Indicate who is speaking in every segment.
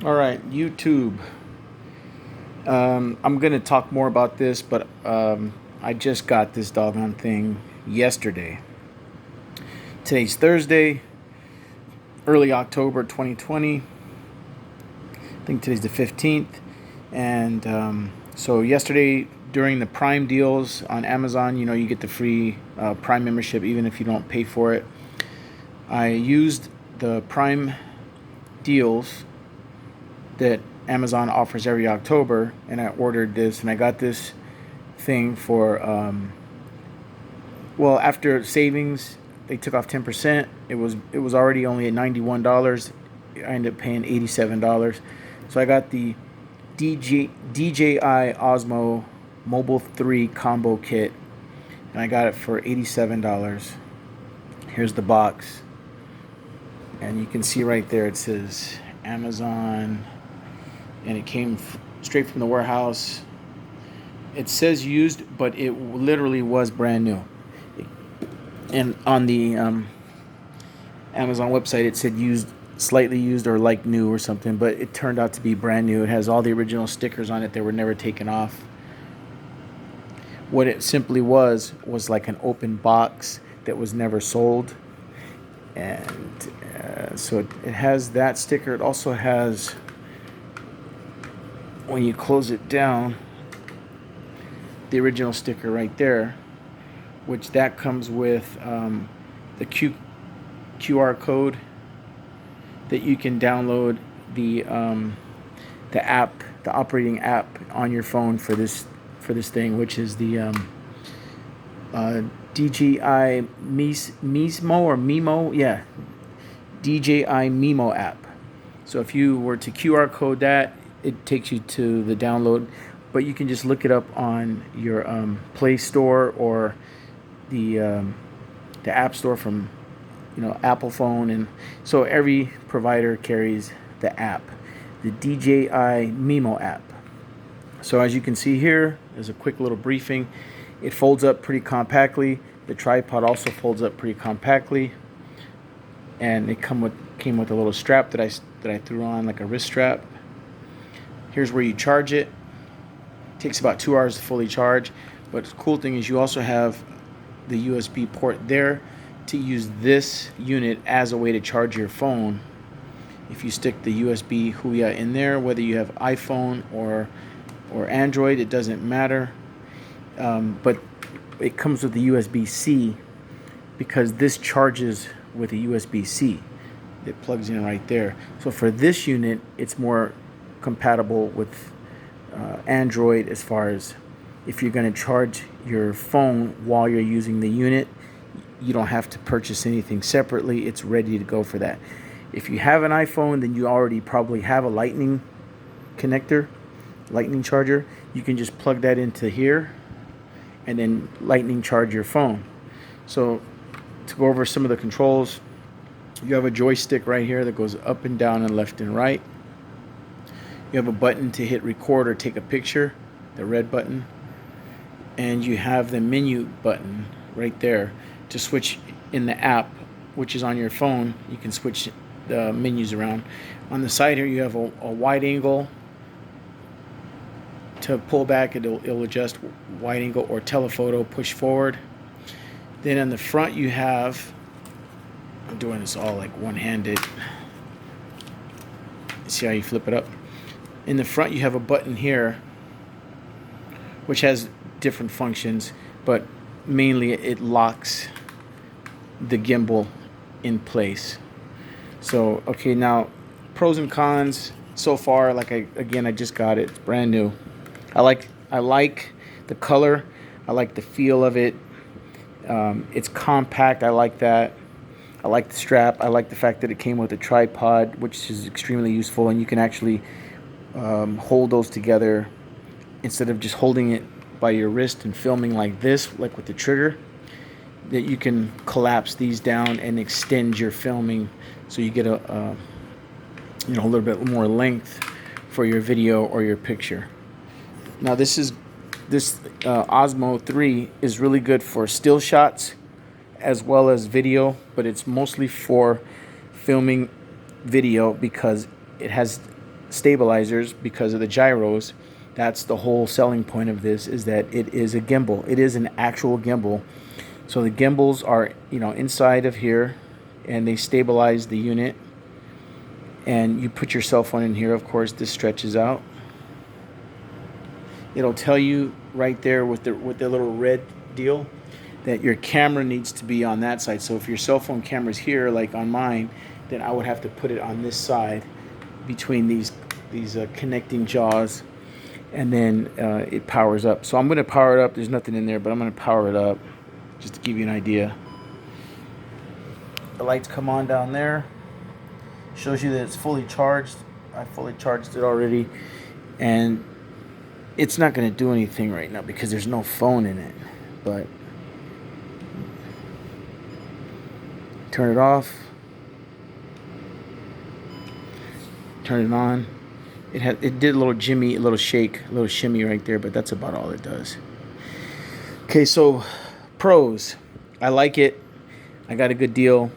Speaker 1: All right, YouTube. I'm gonna talk more about this, but I just got this doggone thing yesterday. Today's Thursday, early October 2020. I think today's the 15th, and so yesterday during the Prime deals on Amazon, you get the free Prime membership even if you don't pay for it. I used the Prime deals that Amazon offers every October, and I ordered this, and I got this thing for well, after savings they took off 10%. It was already only at $91. I ended up paying $87. So I got the DJI Osmo Mobile 3 combo kit, and I got it for $87. Here's the box, and you can see right there it says Amazon, and it came straight from the warehouse. It says used, but it literally was brand new. And on the Amazon website, it said used, slightly used, or like new or something, but it turned out to be brand new. It has all the original stickers on it that were never taken off. What it simply was like an open box that was never sold. And so it has that sticker. It also has, when you close it down, the original sticker right there, which that comes with the QR code that you can download the app, the operating app on your phone for this thing, which is the DJI Mismo or Mimo, yeah, DJI Mimo app. So if you were to QR code that, it takes you to the download, but you can just look it up on your Play Store or the App Store from Apple phone, and so every provider carries the app, the DJI Mimo app. So as you can see here, there's a quick little briefing. It folds up pretty compactly. The tripod also folds up pretty compactly, and it came with a little strap that I threw on, like a wrist strap. Here's where you charge it. It takes about 2 hours to fully charge, but the cool thing is you also have the USB port there to use this unit as a way to charge your phone. If you stick the USB Huya in there, whether you have iPhone or Android, it doesn't matter. But it comes with the USB-C because this charges with a USB-C. It plugs in right there. So for this unit, it's more compatible with Android, as far as if you're going to charge your phone while you're using the unit, you don't have to purchase anything separately. It's ready to go for that. If you have an iPhone, then you already probably have a lightning connector, lightning charger. You can just plug that into here and then lightning charge your phone. So to go over some of the controls, you have a joystick right here that goes up and down and left and right. You have a button to hit record or take a picture, the red button. And you have the menu button right there to switch in the app, which is on your phone. You can switch the menus around. On the side here, you have a wide angle. To pull back, it'll adjust wide angle, or telephoto, push forward. Then on the front you have, I'm doing this all like one-handed. See how you flip it up? In the front you have a button here which has different functions, but mainly it locks the gimbal in place. So okay, now pros and cons so far. Like I just got it. It's brand new. I like the color. I like the feel of it. It's compact. I like that. I like the strap. I like the fact that it came with a tripod, which is extremely useful, and you can actually hold those together instead of just holding it by your wrist and filming like this, like with the trigger. That you can collapse these down and extend your filming, so you get a little bit more length for your video or your picture. Now this Osmo 3 is really good for still shots as well as video, but it's mostly for filming video because it has stabilizers because of the gyros. That's the whole selling point of this, is that it is a gimbal. It is an actual gimbal. So the gimbals are, inside of here, and they stabilize the unit. And you put your cell phone in here. Of course, this stretches out. It'll tell you right there with the little red deal that your camera needs to be on that side. So if your cell phone camera's here, like on mine, then I would have to put it on this side between these connecting jaws, and then it powers up. So I'm going to power it up. There's nothing in there, but I'm going to power it up just to give you an idea. The lights come on down there. Shows you that it's fully charged. I fully charged it already, and it's not going to do anything right now because there's no phone in it. But turn it off. Turn it on. It did a little jimmy, a little shake, a little shimmy right there, but that's about all it does. Okay, so pros. I like it. I got a good deal.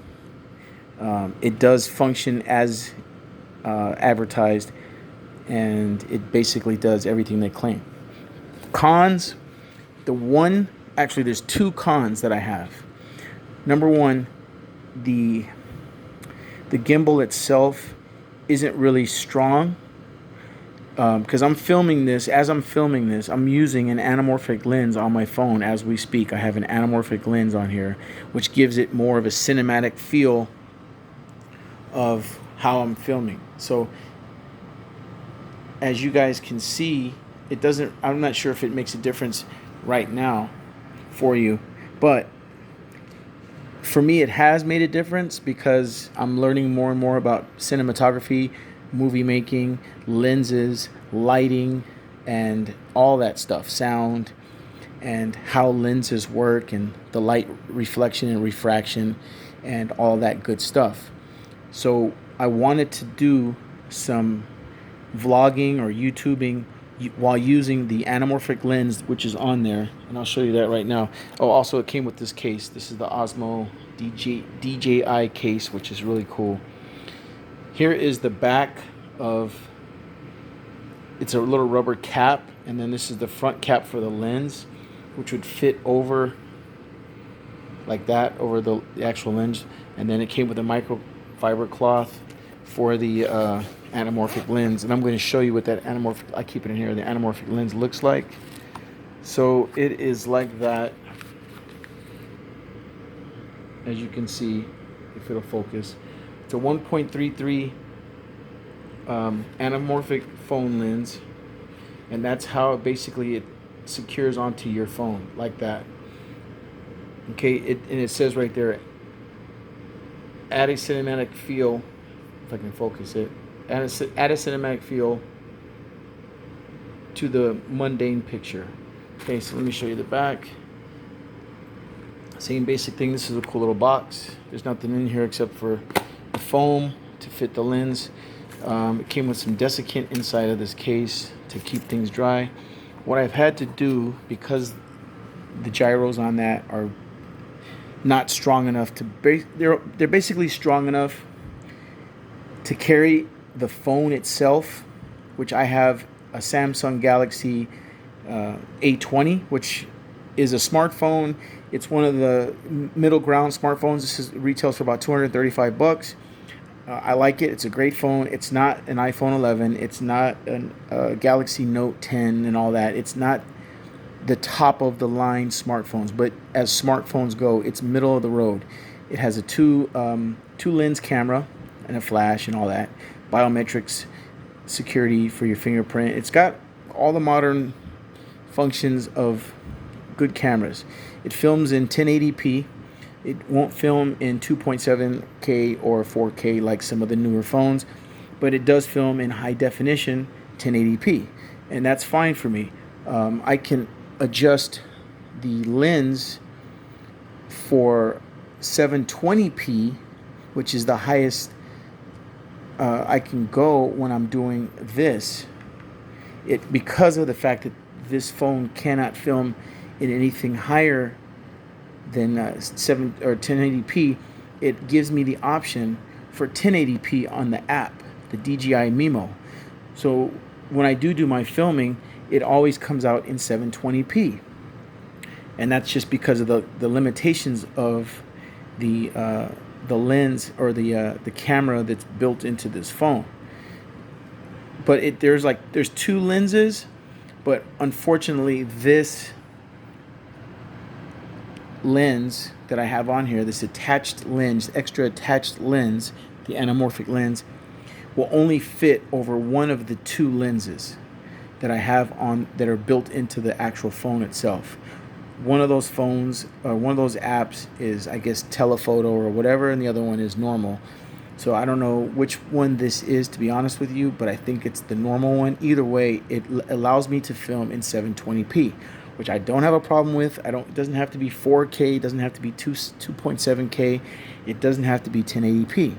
Speaker 1: It does function as advertised, and it basically does everything they claim. Cons, there's two cons that I have. Number one, the gimbal itself isn't really strong, because I'm filming this. As I'm filming this, I'm using an anamorphic lens on my phone as we speak. I have an anamorphic lens on here, which gives it more of a cinematic feel of how I'm filming. So as you guys can see, I'm not sure if it makes a difference right now for you, but for me it has made a difference because I'm learning more and more about cinematography, movie making, lenses, lighting, and all that stuff, sound, and how lenses work, and the light reflection and refraction, and all that good stuff. So I wanted to do some vlogging or YouTubing while using the anamorphic lens, which is on there, and I'll show you that right now. Oh, also it came with this case. This is the Osmo DJI case, which is really cool. Here is the back of, it's a little rubber cap, and then this is the front cap for the lens, which would fit over like that over the actual lens. And then it came with a microfiber cloth for the anamorphic lens, and I'm going to show you what that anamorphic, I keep it in here, the anamorphic lens looks like. So it is like that, as you can see, if it'll focus. It's a 1.33 anamorphic phone lens, and that's how basically it secures onto your phone, like that. Okay, and it says right there, add a cinematic feel, if I can focus it, add a cinematic feel to the mundane picture. Okay, so let me show you the back. Same basic thing. This is a cool little box. There's nothing in here except for the foam to fit the lens. It came with some desiccant inside of this case to keep things dry. What I've had to do, because the gyros on that are not strong enough to they're basically strong enough to carry the phone itself, which I have a Samsung Galaxy A20, which is a smartphone. It's one of the middle ground smartphones. This retails for about $235. I like it. It's a great phone. It's not an iPhone 11. It's not a Galaxy Note 10 and all that. It's not the top of the line smartphones, but as smartphones go, it's middle of the road. It has a two lens camera and a flash and all that, biometrics, security for your fingerprint. It's got all the modern functions of good cameras. It films in 1080p. It won't film in 2.7K or 4K like some of the newer phones, but it does film in high definition 1080p, and that's fine for me. I can adjust the lens for 720p, which is the highest I can go when I'm doing this. Because of the fact that this phone cannot film in anything higher than 7 or 1080p, it gives me the option for 1080p on the app, the DJI Mimo. So when I do my filming, it always comes out in 720p, and that's just because of the limitations of the lens, or the camera that's built into this phone. But there's two lenses, but unfortunately this lens that I have on here, this attached lens, extra attached lens, the anamorphic lens, will only fit over one of the two lenses that I have on, that are built into the actual phone itself. One of those phones, one of those apps is, I guess, telephoto or whatever, and the other one is normal. So I don't know which one this is, to be honest with you, but I think it's the normal one. Either way, it allows me to film in 720p, which I don't have a problem with. It doesn't have to be 4K, it doesn't have to be 2.7K, it doesn't have to be 1080p.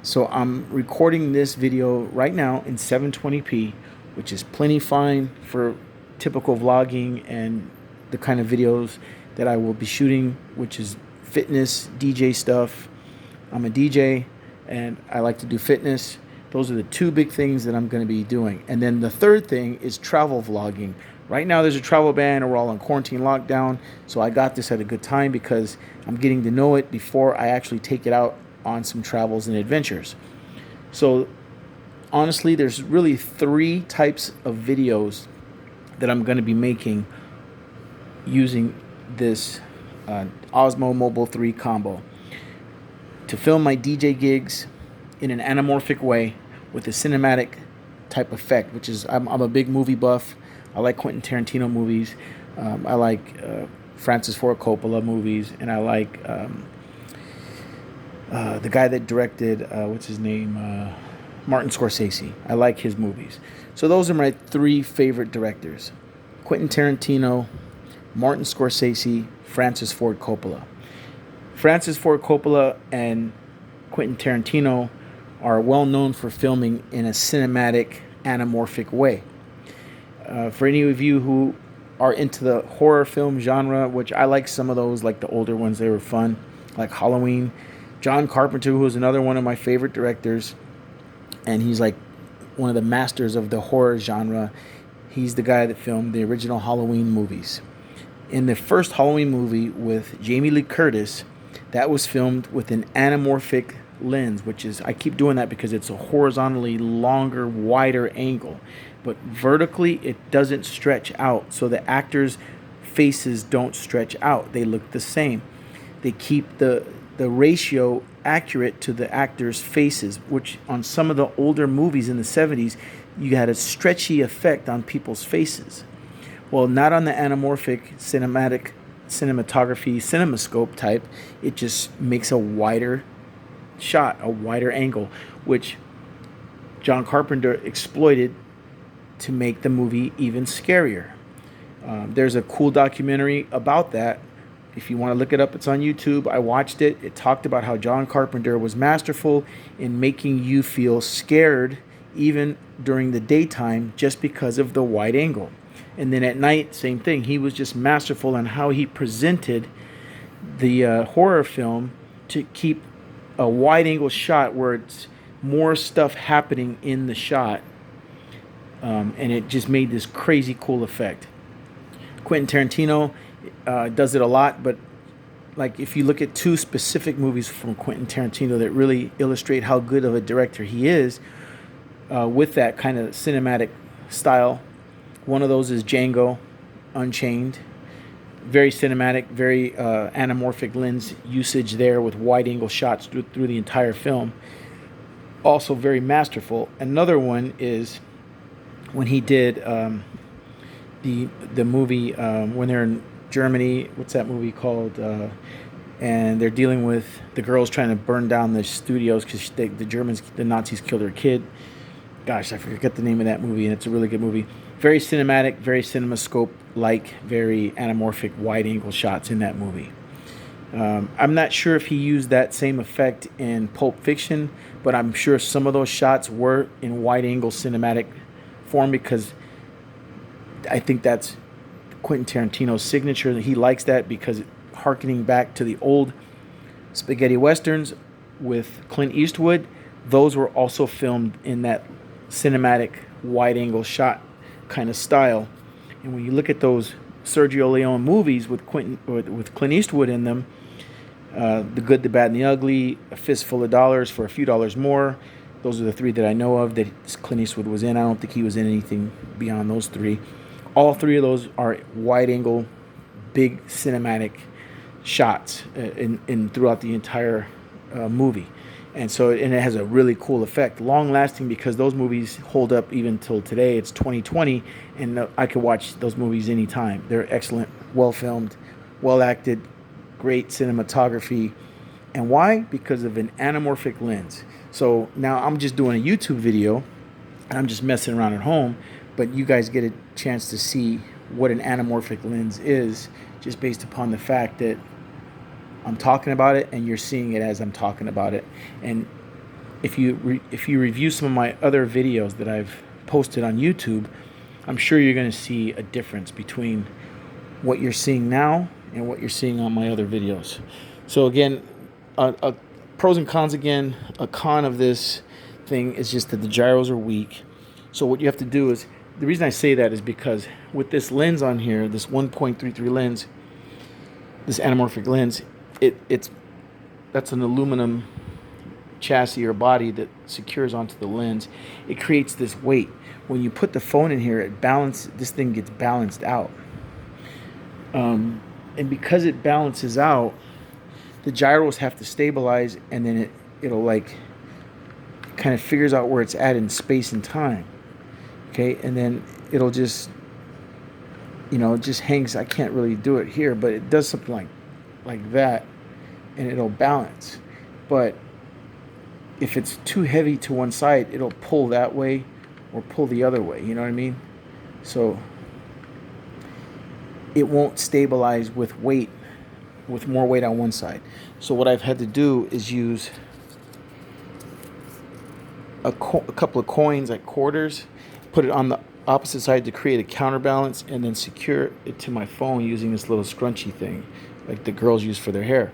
Speaker 1: So I'm recording this video right now in 720p, which is plenty fine for typical vlogging and the kind of videos that I will be shooting, which is fitness, DJ stuff. I'm a DJ and I like to do fitness. Those are the two big things that I'm going to be doing. And then the third thing is travel vlogging. Right now there's a travel ban and we're all on quarantine lockdown, so I got this at a good time because I'm getting to know it before I actually take it out on some travels and adventures. So honestly, there's really three types of videos that I'm going to be making using this Osmo Mobile 3 combo to film my DJ gigs in an anamorphic way with a cinematic type effect, which is, I'm a big movie buff. I like Quentin Tarantino movies. I like Francis Ford Coppola movies, and I like the guy that directed what's his name, Martin Scorsese. I like his movies. So those are my three favorite directors: Quentin Tarantino, Martin Scorsese, Francis Ford Coppola. Francis Ford Coppola and Quentin Tarantino are well known for filming in a cinematic, anamorphic way. For any of you who are into the horror film genre, which I like some of those, like the older ones, they were fun, like Halloween. John Carpenter, who is another one of my favorite directors, and he's like one of the masters of the horror genre. He's the guy that filmed the original Halloween movies. In the first Halloween movie with Jamie Lee Curtis, that was filmed with an anamorphic lens, which is, I keep doing that because it's a horizontally longer, wider angle, but vertically it doesn't stretch out, so the actors' faces don't stretch out. They look the same. They keep the ratio accurate to the actors' faces, which on some of the older movies in the 70s, you had a stretchy effect on people's faces. Well, not on the anamorphic cinematography, cinemascope type. It just makes a wider shot, a wider angle, which John Carpenter exploited to make the movie even scarier. There's a cool documentary about that. If you want to look it up, it's on YouTube. I watched it. It talked about how John Carpenter was masterful in making you feel scared even during the daytime just because of the wide angle. And then at night, same thing. He was just masterful in how he presented the horror film to keep a wide angle shot where it's more stuff happening in the shot. And it just made this crazy cool effect. Quentin Tarantino does it a lot, but like if you look at two specific movies from Quentin Tarantino that really illustrate how good of a director he is with that kind of cinematic style, one of those is Django Unchained. Very cinematic, very anamorphic lens usage there with wide angle shots through the entire film. Also very masterful. Another one is when he did the movie when they're in Germany. What's that movie called? And they're dealing with the girls trying to burn down the studios because the Nazis killed their kid. Gosh, I forget the name of that movie, and it's a really good movie. Very cinematic, very cinemascope-like, very anamorphic, wide-angle shots in that movie. I'm not sure if he used that same effect in Pulp Fiction, but I'm sure some of those shots were in wide-angle cinematic form because I think that's Quentin Tarantino's signature. He likes that because, harkening back to the old spaghetti westerns with Clint Eastwood, those were also filmed in that cinematic wide angle shot kind of style. And when you look at those Sergio Leone movies with Clint Eastwood in them, The Good, the Bad, and the Ugly, A Fistful of Dollars for a Few Dollars More, those are the three that I know of that Clint Eastwood was in. I don't think he was in anything beyond those three. All three of those are wide angle, big cinematic shots in throughout the entire movie. And it has a really cool effect, long lasting, because those movies hold up even till today. It's 2020, and I could watch those movies anytime. They're excellent, well filmed, well acted, great cinematography. And why? Because of an anamorphic lens. So now I'm just doing a YouTube video, and I'm just messing around at home, but you guys get a chance to see what an anamorphic lens is, just based upon the fact that I'm talking about it and you're seeing it as I'm talking about it. And if you review some of my other videos that I've posted on YouTube, I'm sure you're going to see a difference between what you're seeing now and what you're seeing on my other videos. So again, pros and cons again. A con of this thing is just that the gyros are weak. So what you have to do is, the reason I say that is because with this lens on here, this 1.33 lens, this anamorphic lens, that's an aluminum chassis or body that secures onto the lens. It creates this weight. When you put the phone in here, this thing gets balanced out. And because it balances out, the gyros have to stabilize, and then it'll like kind of figures out where it's at in space and time. Okay, and then it'll just, it just hangs. I can't really do it here, but it does something like that, and it'll balance. But if it's too heavy to one side, it'll pull that way or pull the other way. You know what I mean? So it won't stabilize with more weight on one side. So what I've had to do is use a couple of coins, like quarters, put it on the opposite side to create a counterbalance, and then secure it to my phone using this little scrunchy thing like the girls use for their hair.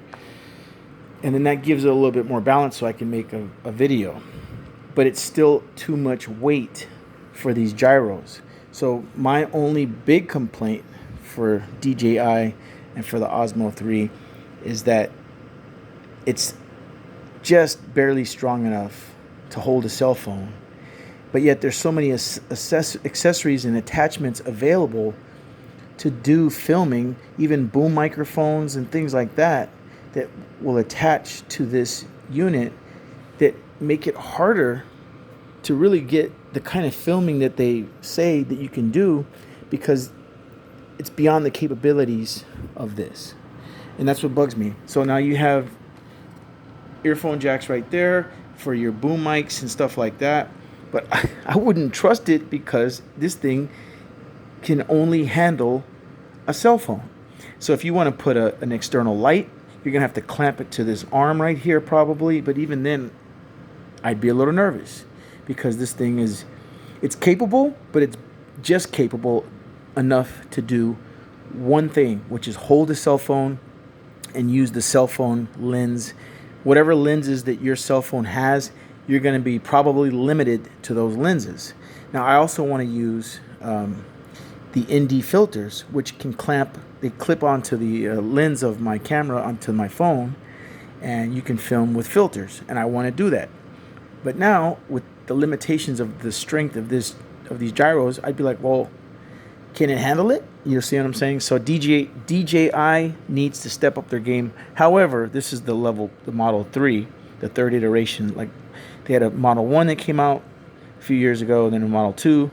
Speaker 1: And then that gives it a little bit more balance so I can make a video. But it's still too much weight for these gyros. So my only big complaint for DJI and for the Osmo 3 is that it's just barely strong enough to hold a cell phone. But yet there's so many accessories and attachments available to do filming, even boom microphones and things like that, that will attach to this unit that make it harder to really get the kind of filming that they say that you can do, because it's beyond the capabilities of this. And that's what bugs me. So now you have earphone jacks right there for your boom mics and stuff like that. But I wouldn't trust it, because this thing can only handle a cell phone. So if you want to put an external light, you're going to have to clamp it to this arm right here probably. But even then, I'd be a little nervous, because this thing it's capable, but it's just capable enough to do one thing, which is hold a cell phone and use the cell phone lens. Whatever lenses that your cell phone has, you're going to be probably limited to those lenses. Now, I also want to use the ND filters, which can clip onto the lens of my camera onto my phone, and you can film with filters, and I want to do that. But now, with the limitations of the strength of these gyros, I'd be like, well, can it handle it? You see what I'm saying? So DJI needs to step up their game. However, this is the Model 3, the third iteration. Like, they had a Model 1 that came out a few years ago, and then a Model 2,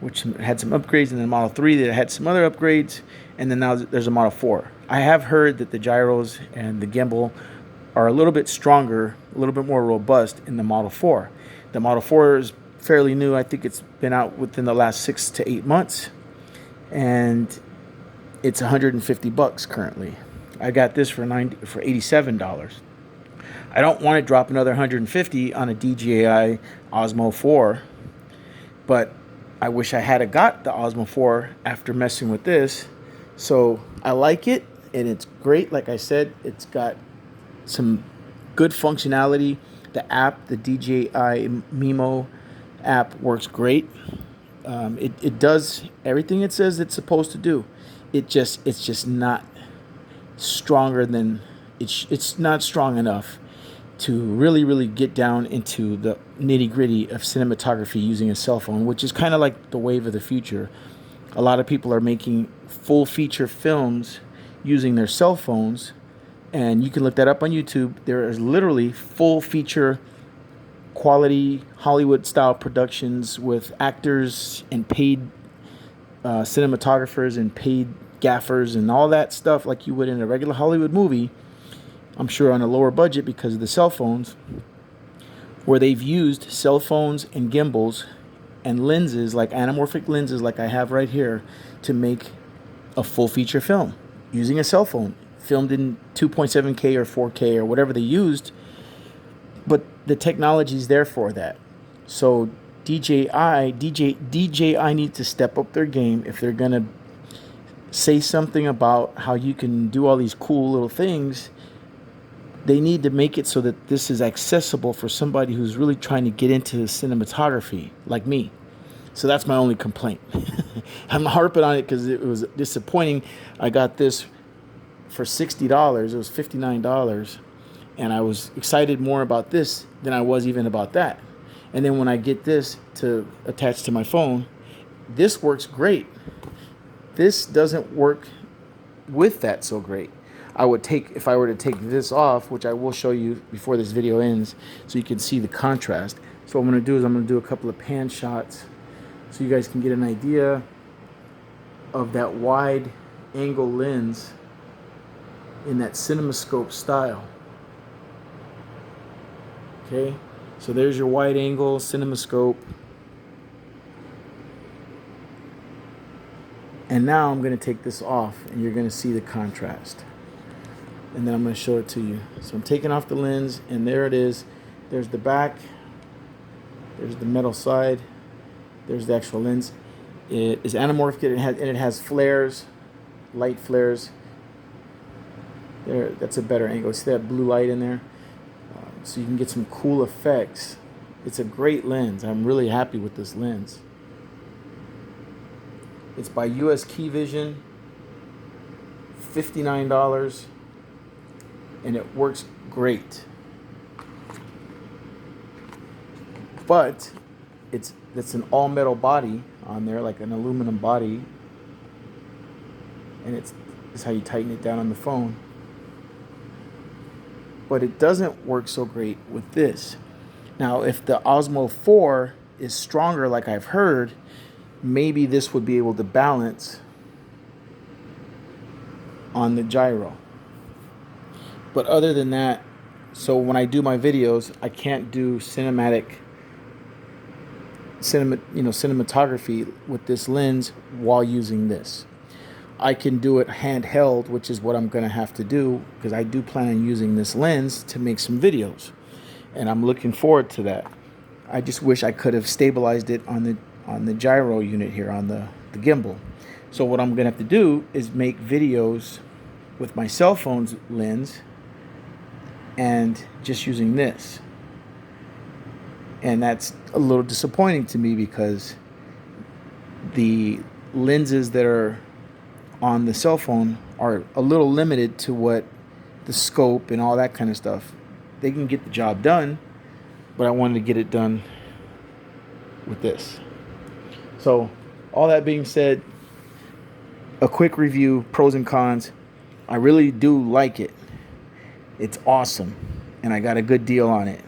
Speaker 1: which had some upgrades, and then a Model 3 that had some other upgrades, and then now there's a Model 4. I have heard that the gyros and the gimbal are a little bit stronger, a little bit more robust in the Model 4. The Model 4 is fairly new. I think it's been out within the last 6 to 8 months, and it's $150 currently. I got this for $87. I don't want to drop another $150 on a DJI Osmo 4, but I wish I had got the Osmo 4 after messing with this. So I like it, and it's great. Like I said, it's got some good functionality. The app, the DJI Mimo, app works great. It does everything it says it's supposed to do. It's just not stronger than it's not strong enough to really get down into the nitty gritty of cinematography using a cell phone, which is kind of like the wave of the future. A lot of people are making full feature films using their cell phones, and you can look that up on YouTube. There is literally full feature quality Hollywood style productions with actors and paid cinematographers and paid gaffers and all that stuff like you would in a regular Hollywood movie. I'm sure on a lower budget because of the cell phones, where they've used cell phones and gimbals and lenses like anamorphic lenses like I have right here to make a full feature film using a cell phone, filmed in 2.7K or 4K or whatever they used. But the technology is there for that. So DJI needs to step up their game if they're gonna say something about how you can do all these cool little things. They need to make it so that this is accessible for somebody who's really trying to get into cinematography, like me. So that's my only complaint. I'm harping on it because it was disappointing. I got this for $60. It was $59. And I was excited more about this than I was even about that. And then when I get this to attach to my phone, this works great. This doesn't work with that so great. I would take, if I were to take this off, which I will show you before this video ends, so you can see the contrast. So what I'm going to do is I'm going to do a couple of pan shots so you guys can get an idea of that wide angle lens in that CinemaScope style. Okay, so there's your wide angle CinemaScope. And now I'm going to take this off and you're going to see the contrast. And then I'm going to show it to you. So I'm taking off the lens, and there it is. There's the back. There's the metal side. There's the actual lens. It is anamorphic, and it has flares, light flares. There, that's a better angle. See that blue light in there? So you can get some cool effects. It's a great lens. I'm really happy with this lens. It's by uskey Vision. $59. And it works great. But it's an all metal body on there, like an aluminum body. And it's how you tighten it down on the phone. But it doesn't work so great with this. Now, if the Osmo 4 is stronger, like I've heard, maybe this would be able to balance on the gyro. But other than that, so when I do my videos, I can't do cinematography with this lens while using this. I can do it handheld, which is what I'm going to have to do because I do plan on using this lens to make some videos, and I'm looking forward to that. I just wish I could have stabilized it on the gyro unit here on the gimbal. So what I'm going to have to do is make videos with my cell phone's lens and just using this. And that's a little disappointing to me because the lenses that are on the cell phone are a little limited to what the scope and all that kind of stuff. They can get the job done, but I wanted to get it done with this. So all that being said, a quick review, pros and cons. I really do like it. It's awesome, and I got a good deal on it.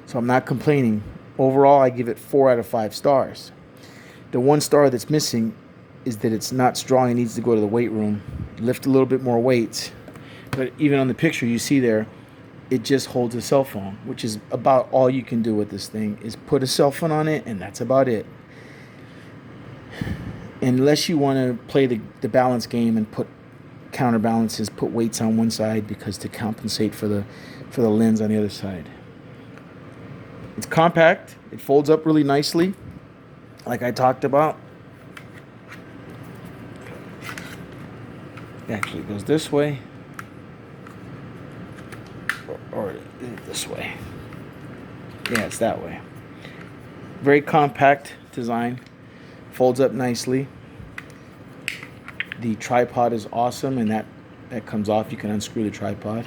Speaker 1: So I'm not complaining. Overall, I give it 4 out of 5 stars. The 1 star that's missing is that it's not strong. It needs to go to the weight room, lift a little bit more weights. But even on the picture you see there, it just holds a cell phone, which is about all you can do with this thing, is put a cell phone on it, and that's about it. Unless you want to play the balance game and put counterbalances, put weights on one side because to compensate for the lens on the other side. It's compact. It folds up really nicely, like I talked about. It actually goes this way, or this way. Yeah, it's that way. Very compact design. Folds up nicely. The tripod is awesome, and that comes off. You can unscrew the tripod.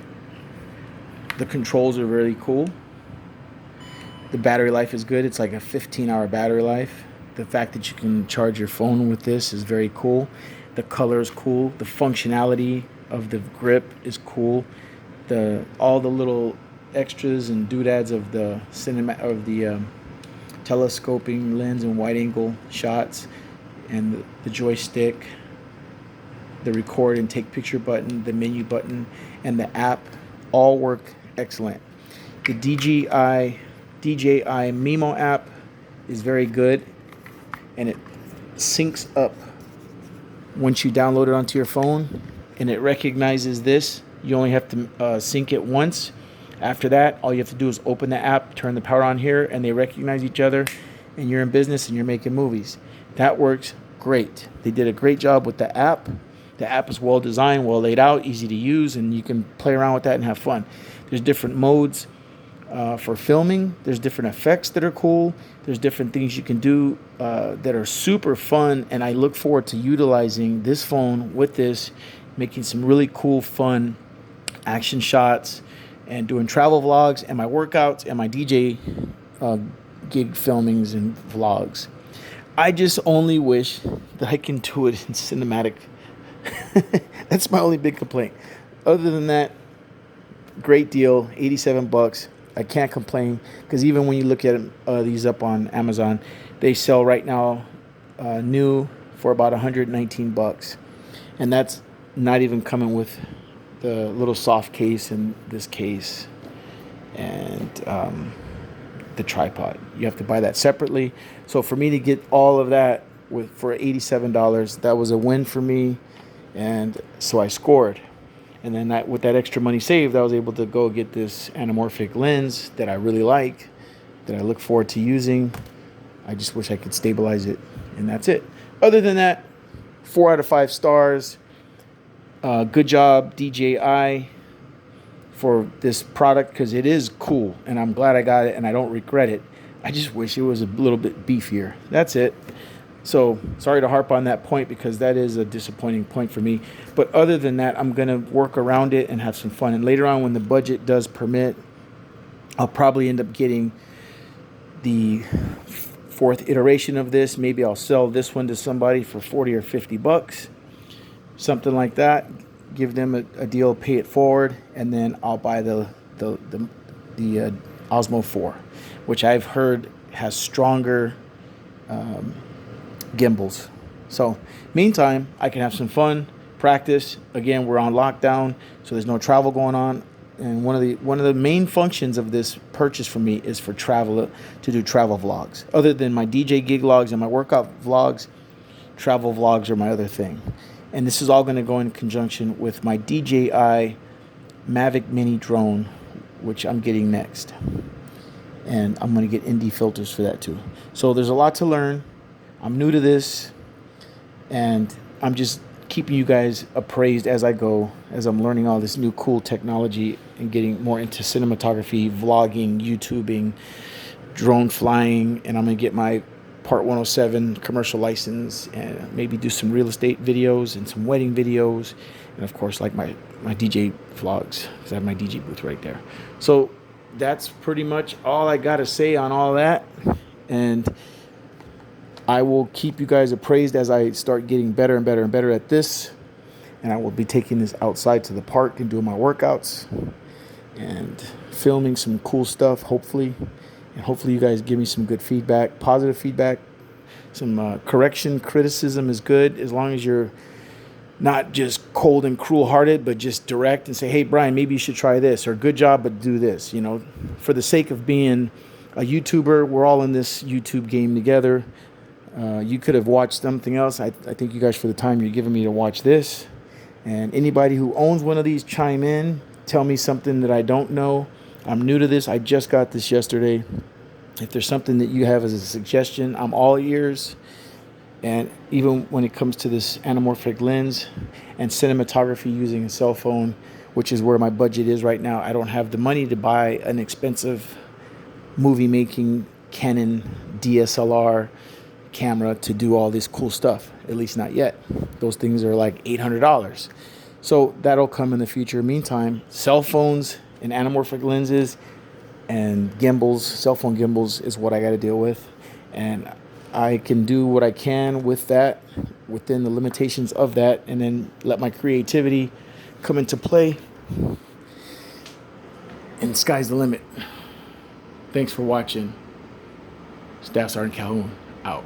Speaker 1: The controls are really cool. The battery life is good. It's like a 15-hour battery life. The fact that you can charge your phone with this is very cool. The color is cool. The functionality of the grip is cool. All the little extras and doodads of the telescoping lens and wide angle shots, and the joystick, the record and take picture button, the menu button, and the app all work excellent. The DJI Mimo app is very good, and it syncs up once you download it onto your phone, and it recognizes this. You only have to sync it once. After that, all you have to do is open the app, turn the power on here, and they recognize each other, and you're in business and you're making movies. That works great. They did a great job with the app. The app is well designed, well laid out, easy to use, and you can play around with that and have fun. There's different modes for filming. There's different effects that are cool. There's different things you can do that are super fun, and I look forward to utilizing this phone with this, making some really cool, fun action shots, and doing travel vlogs and my workouts and my DJ gig filmings and vlogs. I just only wish that I can do it in cinematic. That's my only big complaint. Other than that, great deal, $87. I can't complain, because even when you look at these up on Amazon, they sell right now new for about $119, and that's not even coming with the little soft case and this case and the tripod. You have to buy that separately. So for me to get all of that for $87, that was a win for me, and so I scored. And then with that extra money saved, I was able to go get this anamorphic lens that I really like, that I look forward to using. I just wish I could stabilize it, and that's it. Other than that, 4 out of 5 stars. Good job, DJI, for this product, because it is cool, and I'm glad I got it, and I don't regret it. I just wish it was a little bit beefier. That's it. So sorry to harp on that point, because that is a disappointing point for me. But other than that, I'm going to work around it and have some fun. And later on, when the budget does permit, I'll probably end up getting the 4th iteration of this. Maybe I'll sell this one to somebody for $40 or $50, something like that. Give them a deal, pay it forward, and then I'll buy the Osmo 4, which I've heard has stronger gimbals. So meantime, I can have some fun, practice. Again, we're on lockdown, so there's no travel going on. And one of the main functions of this purchase for me is for travel, to do travel vlogs. Other than my DJ gig vlogs and my workout vlogs, travel vlogs are my other thing. And this is all going to go in conjunction with my DJI Mavic Mini drone, which I'm getting next. And I'm going to get ND filters for that too. So there's a lot to learn. I'm new to this, and I'm just keeping you guys appraised as I go, as I'm learning all this new cool technology and getting more into cinematography, vlogging, YouTubing, drone flying, and I'm going to get my Part 107 commercial license and maybe do some real estate videos and some wedding videos, and of course like my DJ vlogs, because I have my DJ booth right there. So that's pretty much all I got to say on all that, and I will keep you guys appraised as I start getting better and better and better at this. And I will be taking this outside to the park and doing my workouts and filming some cool stuff, hopefully. And hopefully you guys give me some good feedback, positive feedback. Some correction, criticism is good, as long as you're not just cold and cruel-hearted, but just direct and say, hey, Brian, maybe you should try this, or good job, but do this. You know, for the sake of being a YouTuber, we're all in this YouTube game together. You could have watched something else. I thank you guys for the time you're giving me to watch this. And anybody who owns one of these, chime in. Tell me something that I don't know. I'm new to this. I just got this yesterday. If there's something that you have as a suggestion, I'm all ears. And even when it comes to this anamorphic lens and cinematography using a cell phone, which is where my budget is right now, I don't have the money to buy an expensive movie-making Canon DSLR camera to do all this cool stuff. At least not yet. Those things are like $800. So that'll come in the future. Meantime, cell phones and anamorphic lenses and gimbals, cell phone gimbals is what I got to deal with. And I can do what I can with that, within the limitations of that, and then let my creativity come into play. And the sky's the limit. Thanks for watching. Staff Sergeant Calhoun, out.